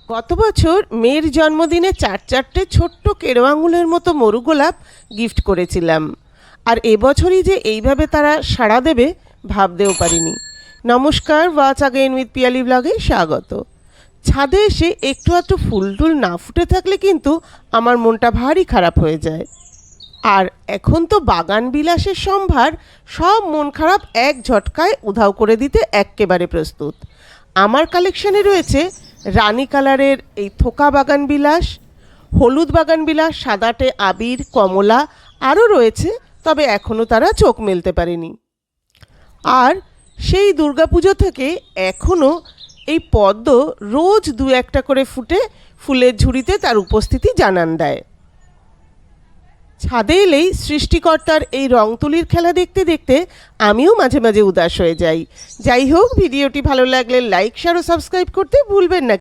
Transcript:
গত বছর মেয়ের জন্মদিনে চারটে ছোট্ট কেড়ো আঙুলের মতো মরু গোলাপ গিফট করেছিলাম। আর এবছরই যে এইভাবে তারা সাড়া দেবে ভাবতেও পারিনি। নমস্কার, ওয়াচ আগেইন উইথ পিয়ালি ব্লগে স্বাগত। ছাদে এসে একটু আধটু ফুল টুল না ফুটে থাকলে কিন্তু আমার মনটা ভারী খারাপ হয়ে যায়। আর এখন তো বাগান বিলাসের সম্ভার, সব মন খারাপ এক ঝটকায় উধাও করে দিতে এক্কেবারে প্রস্তুত। আমার কালেকশানে রয়েছে রানী কালারের এই থোকা বাগান বিলাস, হলুদ বাগান বিলাস, সাদাটে আবির, কমলা, আরও রয়েছে, তবে এখনও তারা চোখ মেলতে পারেনি। আর সেই দুর্গাপুজো থেকে এখনও এই পদ্ম রোজ দু একটা করে ফুটে ফুলের ঝুড়িতে তার উপস্থিতি জানান দেয়। ছাদে এলেই সৃষ্টিকর্তার এই রং তুলির খেলা দেখতে দেখতে আমিও মাঝে মাঝে উদাস হয়ে যাই। যাই হোক, ভিডিওটি ভালো লাগলে লাইক, শেয়ার ও সাবস্ক্রাইব করতে ভুলবেন না।